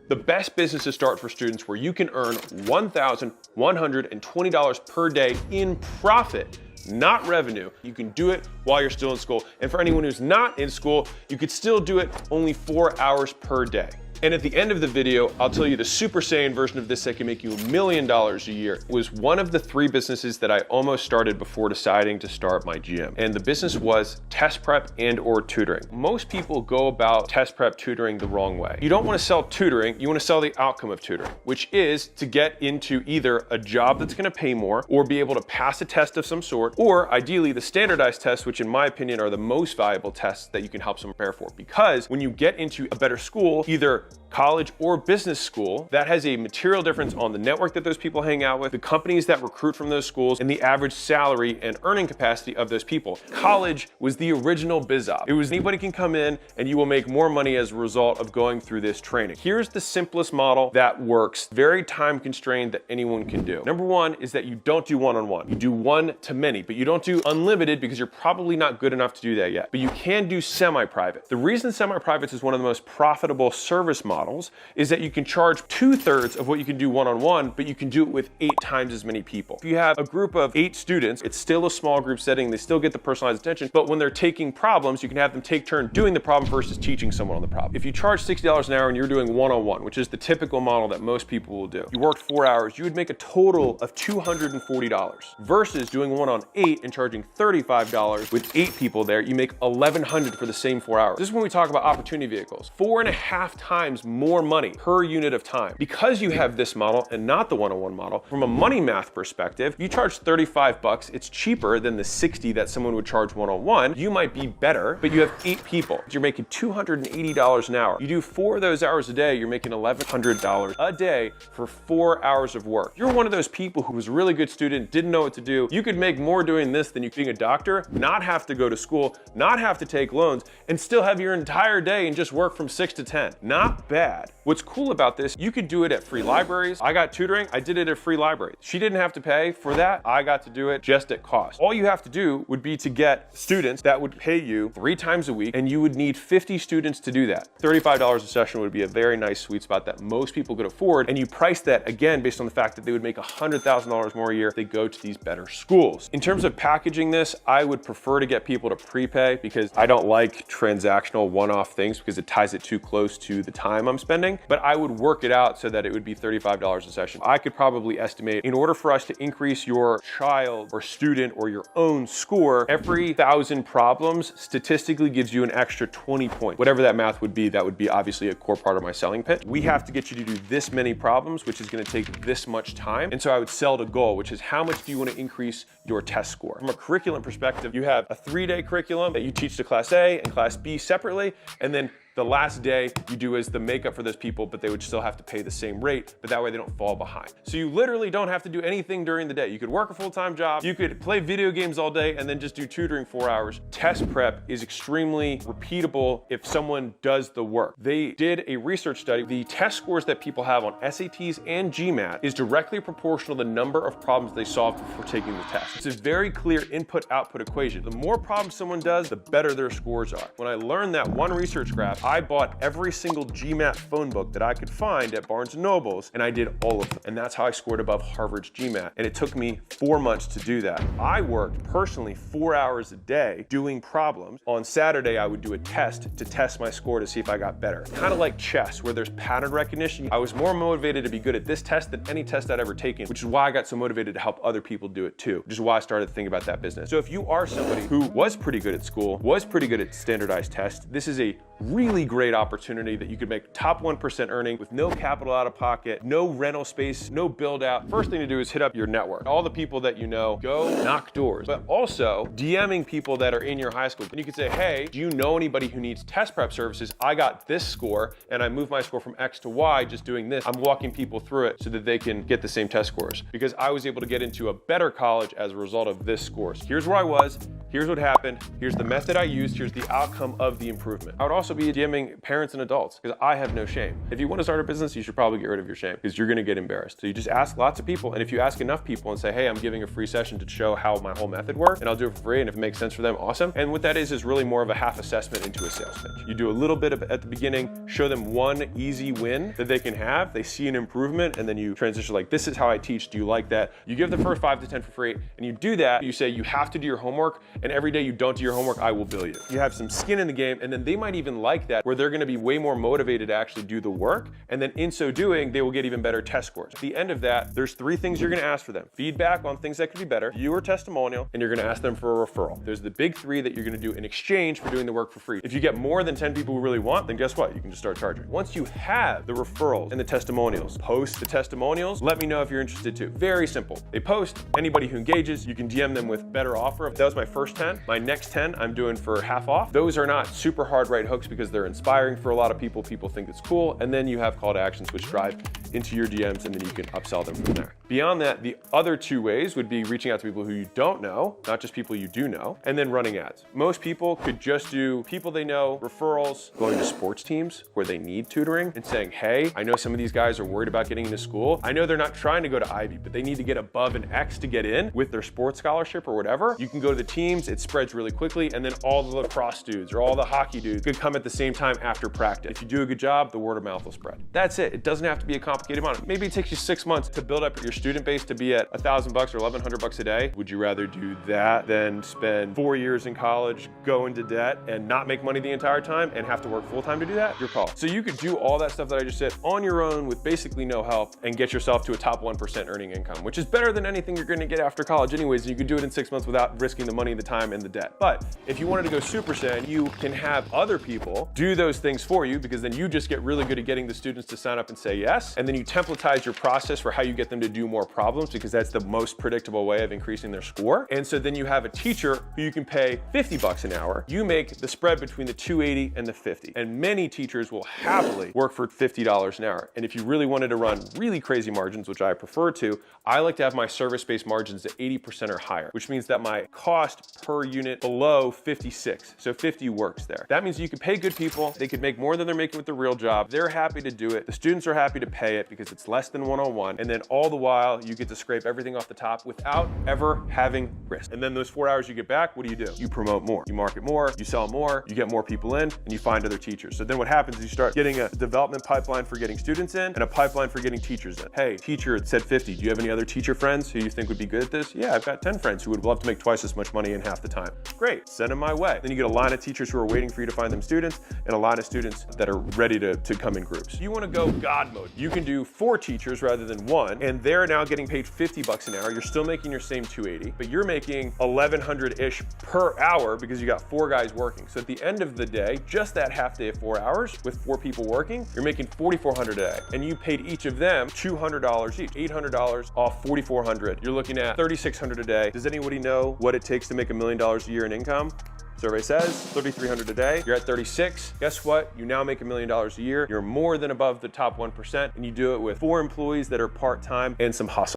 The best business to start for students where you can earn $1,120 per day in profit, not revenue. You can do it while you're still in school. And for anyone who's not in school, you could still do it only 4 hours per day. And at the end of the video, I'll tell you the Super Saiyan version of this that can make you $1 million a year. It was one of the 3 businesses that I almost started before deciding to start my gym. And the business was test prep and/or tutoring. Most people go about test prep tutoring the wrong way. You don't want to sell tutoring, you want to sell the outcome of tutoring, which is to get into either a job that's going to pay more or be able to pass a test of some sort, or ideally the standardized tests, which in my opinion are the most valuable tests that you can help someone prepare for. Because when you get into a better school, either college or business school, that has a material difference on the network that those people hang out with, the companies that recruit from those schools, and the average salary and earning capacity of those people. College was the original biz op. It was anybody can come in and you will make more money as a result of going through this training. Here's the simplest model that works, very time constrained, that anyone can do. Number 1 is that you don't do one-on-one. You do one-to-many, but you don't do unlimited because you're probably not good enough to do that yet. But you can do semi-private. The reason semi-privates is one of the most profitable service models is that you can charge 2/3 of what you can do one-on-one, but you can do it with 8 times as many people. If you have a group of 8 students, it's still a small group setting, they still get the personalized attention, but when they're taking problems, you can have them take turn doing the problem versus teaching someone on the problem. If you charge $60 an hour and you're doing one-on-one, which is the typical model that most people will do, you worked 4 hours, you would make a total of $240 versus doing one on 8 and charging $35 with 8 people there, you make $1,100 for the same 4 hours. This is when we talk about opportunity vehicles. 4.5 times more money per unit of time. Because you have this model and not the one-on-one model, from a money math perspective, you charge $35, it's cheaper than the $60 that someone would charge one-on-one. You might be better, but you have 8 people. You're making $280 an hour. You do 4 of those hours a day, you're making $1,100 a day for 4 hours of work. You're one of those people who was a really good student, didn't know what to do. You could make more doing this than you being a doctor, not have to go to school, not have to take loans, and still have your entire day and just work from 6 to 10. Not bad. What's cool about this, you could do it at free libraries. I got tutoring, I did it at free libraries. She didn't have to pay for that. I got to do it just at cost. All you have to do would be to get students that would pay you 3 times a week, and you would need 50 students to do that. $35 a session would be a very nice sweet spot that most people could afford, and you price that again based on the fact that they would make $100,000 more a year if they go to these better schools. In terms of packaging this, I would prefer to get people to prepay because I don't like transactional one-off things because it ties it too close to the time I'm spending, but I would work it out so that it would be $35 a session. I could probably estimate in order for us to increase your child or student or your own score, every 1,000 problems statistically gives you an extra 20 points. Whatever that math would be, that would be obviously a core part of my selling pitch. We have to get you to do this many problems, which is going to take this much time. And so I would sell the goal, which is how much do you want to increase your test score? From a curriculum perspective, you have a 3-day curriculum that you teach to Class A and Class B separately, and then the last day you do as the makeup for those people, but they would still have to pay the same rate, but that way they don't fall behind. So you literally don't have to do anything during the day. You could work a full-time job, you could play video games all day and then just do tutoring 4 hours. Test prep is extremely repeatable if someone does the work. They did a research study. The test scores that people have on SATs and GMAT is directly proportional to the number of problems they solved before taking the test. It's a very clear input-output equation. The more problems someone does, the better their scores are. When I learned that one research graph, I bought every single GMAT phone book that I could find at Barnes & Noble's, and I did all of them. And that's how I scored above Harvard's GMAT. And it took me 4 months to do that. I worked personally 4 hours a day doing problems. On Saturday, I would do a test to test my score to see if I got better. Kind of like chess, where there's pattern recognition. I was more motivated to be good at this test than any test I'd ever taken, which is why I got so motivated to help other people do it too, which is why I started to think about that business. So if you are somebody who was pretty good at school, was pretty good at standardized tests, this is a really great opportunity that you could make top 1% earning with no capital out of pocket, no rental space, no build out. First thing to do is hit up your network. All the people that you know, go knock doors, but also DMing people that are in your high school. And you could say, hey, do you know anybody who needs test prep services? I got this score and I moved my score from X to Y just doing this. I'm walking people through it so that they can get the same test scores because I was able to get into a better college as a result of this scores. Here's where I was, here's what happened, here's the method I used, here's the outcome of the improvement. I would also be DMing parents and adults because I have no shame. If you want to start a business, you should probably get rid of your shame because you're going to get embarrassed. So you just ask lots of people, and if you ask enough people and say, hey, I'm giving a free session to show how my whole method works, and I'll do it for free, and if it makes sense for them, awesome. And what that is really more of a half assessment into a sales pitch. You do a little bit at the beginning, show them one easy win that they can have, they see an improvement, and then you transition like, this is how I teach, do you like that? You give the first 5 to 10 for free, and you do that, you say you have to do your homework, and every day you don't do your homework, I will bill you. You have some skin in the game, and then they might even like that, where they're gonna be way more motivated to actually do the work, and then in so doing, they will get even better test scores. At the end of that, there's 3 things you're gonna ask for them. Feedback on things that could be better, viewer testimonial, and you're gonna ask them for a referral. There's the big 3 that you're gonna do in exchange for doing the work for free. If you get more than 10 people who really want, then guess what? You can just start charging. Once you have the referrals and the testimonials, post the testimonials, let me know if you're interested too. Very simple. They post, anybody who engages, you can DM them with better offer. That was my first 10. My next 10, I'm doing for half off. Those are not super hard right hooks because they're inspiring for a lot of people. People think it's cool. And then you have call to actions which drive into your DMs, and then you can upsell them from there. Beyond that, the other 2 ways would be reaching out to people who you don't know, not just people you do know, and then running ads. Most people could just do people they know, referrals, going to sports teams where they need tutoring and saying, hey, I know some of these guys are worried about getting into school. I know they're not trying to go to Ivy, but they need to get above an X to get in with their sports scholarship or whatever. You can go to the teams, it spreads really quickly, and then all the lacrosse dudes or all the hockey dudes could come at the same time after practice. If you do a good job, the word of mouth will spread. That's it. It doesn't have to be a complicated amount. Maybe it takes you 6 months to build up your student base to be at $1,000 or $1,100 a day. Would you rather do that than spend 4 years in college, go into debt, and not make money the entire time and have to work full time to do that? Your call. So you could do all that stuff that I just said on your own with basically no help and get yourself to a top 1% earning income, which is better than anything you're gonna get after college anyways, and you can do it in 6 months without risking the money, the time, and the debt. But if you wanted to go Super Saiyan, you can have other people do those things for you, because then you just get really good at getting the students to sign up and say yes, and then you templatize your process for how you get them to do more problems, because that's the most predictable way of increasing their score. And so then you have a teacher who you can pay $50 an hour. You make the spread between the 280 and the 50. And many teachers will happily work for $50 an hour. And if you really wanted to run really crazy margins, which I prefer to, I like to have my service-based margins at 80% or higher, which means that my cost per unit below 56. So 50 works there. That means you can pay good people. They could make more than they're making with the real job. They're happy to do it. The students are happy to pay it because it's less than one-on-one. And then all the while, you get to scrape everything off the top without ever having risk. And then those 4 hours you get back, what do? You promote more. You market more, you sell more, you get more people in, and you find other teachers. So then what happens is you start getting a development pipeline for getting students in and a pipeline for getting teachers in. Hey, teacher said 50. Do you have any other teacher friends who you think would be good at this? Yeah, I've got 10 friends who would love to make twice as much money in half the time. Great, send them my way. Then you get a line of teachers who are waiting for you to find them students and a line of students that are ready to come in groups. You wanna go God mode. You can do 4 teachers rather than 1, and they're now getting paid $50 an hour. You're still making your same 280, but you're making 1,100-ish per hour because you got 4 guys working. So at the end of the day, just that half day of 4 hours with 4 people working, you're making $4,400 a day. And you paid each of them $200 each, $800 off $4,400. You're looking at $3,600 a day. Does anybody know what it takes to make $1 million a year in income? Survey says $3,300 a day. You're at 36. Guess what? You now make $1 million a year. You're more than above the top 1%, and you do it with 4 employees that are part-time and some hustle.